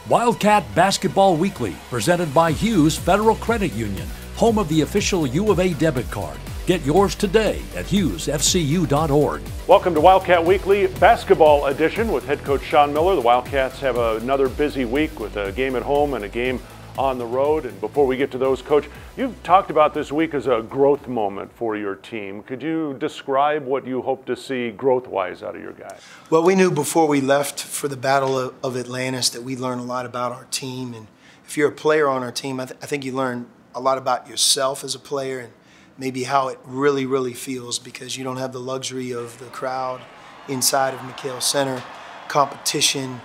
Wildcat Basketball Weekly, presented by Hughes Federal Credit Union, home of the official U of A debit card. Get yours today at hughesfcu.org. Welcome to Wildcat Weekly Basketball Edition with head coach Sean Miller. The Wildcats have another busy week with a game at home and a game on the road. And before we get to those, Coach, you've talked about this week as a growth moment for your team. Could you describe what you hope to see growth-wise out of your guys? Well, we knew before we left for the Battle of Atlantis that we learned a lot about our team. And if you're a player on our team, I think you learn a lot about yourself as a player and maybe how it really feels, because you don't have the luxury of the crowd inside of McHale Center, competition,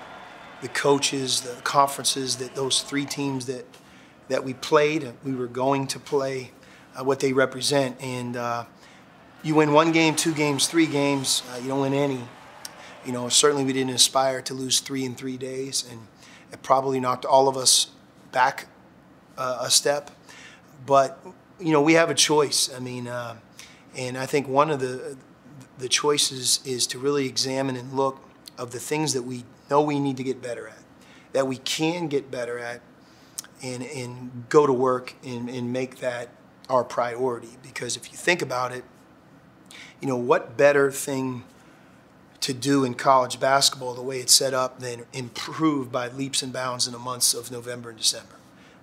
the coaches, the conferences, that those three teams that we played, we were going to play, what they represent. And you win one game, two games, three games, you don't win any. You know, certainly we didn't aspire to lose 3 in 3 days, and it probably knocked all of us back a step. But, you know, we have a choice. I mean, and I think one of the choices is to really examine and look of the things that we know we need to get better at, that we can get better at, and go to work and make that our priority. Because if you think about it, you know, what better thing to do in college basketball, the way it's set up, than improve by leaps and bounds in the months of November and December.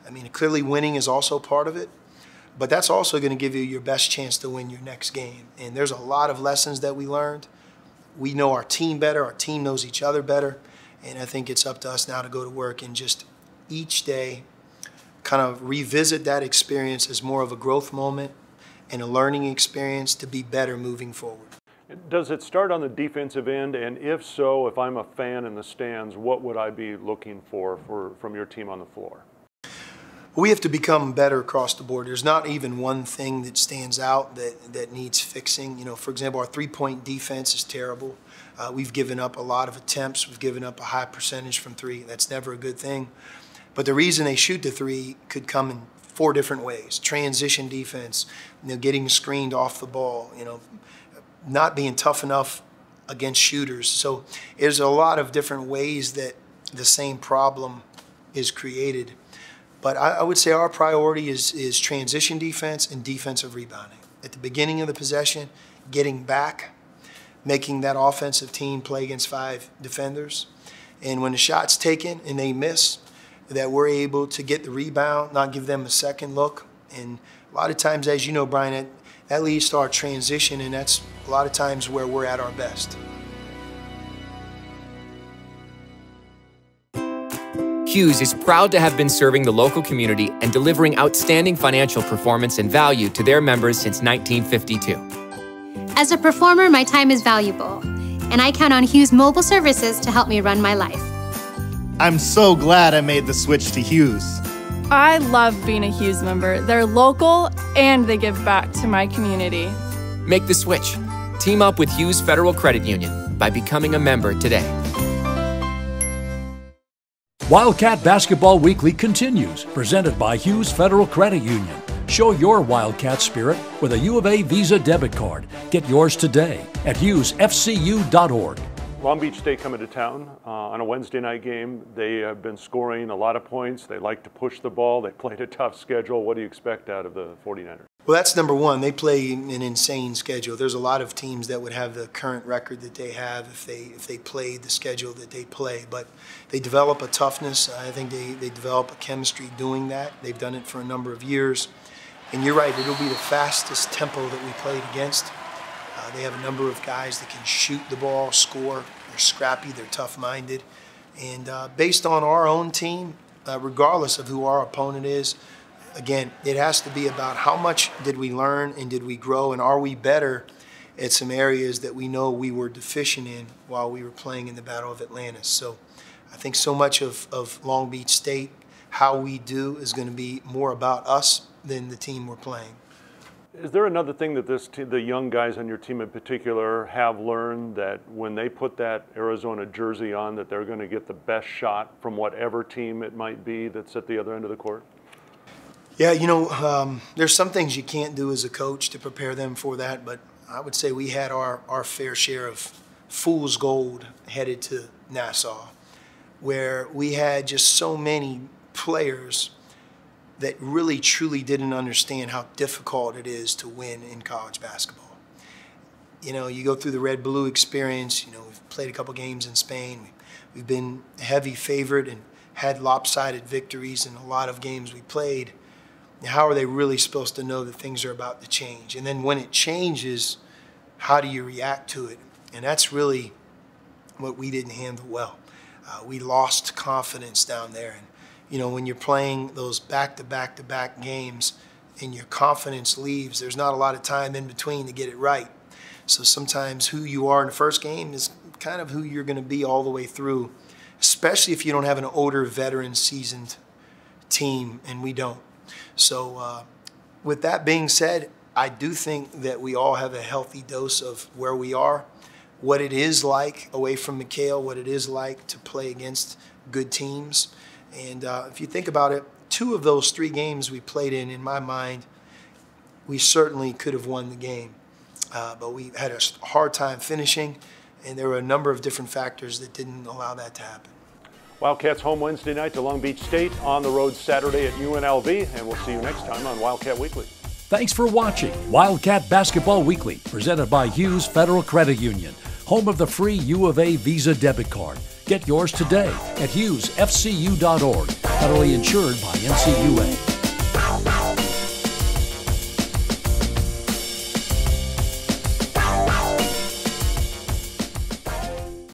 I mean, clearly winning is also part of it, but that's also going to give you your best chance to win your next game. And there's a lot of lessons that we learned. We know our team better, our team knows each other better, and I think it's up to us now to go to work and just each day kind of revisit that experience as more of a growth moment and a learning experience to be better moving forward. Does it start on the defensive end? And if so, if I'm a fan in the stands, what would I be looking for from your team on the floor? We have to become better across the board. There's not even one thing that stands out that needs fixing. You know, for example, our three-point defense is terrible. We've given up a lot of attempts. We've given up a high percentage from three. That's never a good thing. But the reason they shoot the three could come in 4 different ways. Transition defense, you know, getting screened off the ball, you know, not being tough enough against shooters. So there's a lot of different ways that the same problem is created. But I would say our priority is transition defense and defensive rebounding. At the beginning of the possession, getting back, making that offensive team play against 5 defenders. And when the shot's taken and they miss, that we're able to get the rebound, not give them a second look. And a lot of times, as you know, Brian, that leads to our transition, and that's a lot of times where we're at our best. Hughes is proud to have been serving the local community and delivering outstanding financial performance and value to their members since 1952. As a performer, my time is valuable, and I count on Hughes Mobile Services to help me run my life. I'm so glad I made the switch to Hughes. I love being a Hughes member. They're local and they give back to my community. Make the switch. Team up with Hughes Federal Credit Union by becoming a member today. Wildcat Basketball Weekly continues, presented by Hughes Federal Credit Union. Show your Wildcat spirit with a U of A Visa debit card. Get yours today at hughesfcu.org. Long Beach State coming to town on a Wednesday night game. They have been scoring a lot of points. They like to push the ball. They played a tough schedule. What do you expect out of the 49ers? Well, that's number one. They play an insane schedule. There's a lot of teams that would have the current record that they have if they played the schedule that they play. But they develop a toughness. I think they develop a chemistry doing that. They've done it for a number of years. And you're right, it'll be the fastest tempo that we played against. They have a number of guys that can shoot the ball, score. They're scrappy, they're tough-minded. And based on our own team, regardless of who our opponent is, again, it has to be about how much did we learn and did we grow, and are we better at some areas that we know we were deficient in while we were playing in the Battle of Atlantis. So I think so much of Long Beach State, how we do, is going to be more about us than the team we're playing. Is there another thing that the young guys on your team in particular have learned, that when they put that Arizona jersey on, that they're going to get the best shot from whatever team it might be that's at the other end of the court? Yeah, you know, there's some things you can't do as a coach to prepare them for that, but I would say we had our fair share of fool's gold headed to Nassau. where we had just so many players that really truly didn't understand how difficult it is to win in college basketball. You know, you go through the red blue experience, you know, we've played a couple games in Spain. We've been a heavy favorite and had lopsided victories in a lot of games we played. How are they really supposed to know that things are about to change? And then when it changes, how do you react to it? And that's really what we didn't handle well. We lost confidence down there. And, you know, when you're playing those back-to-back-to-back games and your confidence leaves, there's not a lot of time in between to get it right. So sometimes who you are in the first game is kind of who you're going to be all the way through, especially if you don't have an older, veteran, seasoned team, and we don't. So with that being said, I do think that we all have a healthy dose of where we are, what it is like away from McHale, what it is like to play against good teams. And if you think about it, 2 of those 3 games we played in my mind, we certainly could have won the game. But we had a hard time finishing, and there were a number of different factors that didn't allow that to happen. Wildcats home Wednesday night to Long Beach State, on the road Saturday at UNLV, and we'll see you next time on Wildcat Weekly. Thanks for watching Wildcat Basketball Weekly, presented by Hughes Federal Credit Union, home of the free U of A Visa debit card. Get yours today at hughesfcu.org, federally insured by NCUA.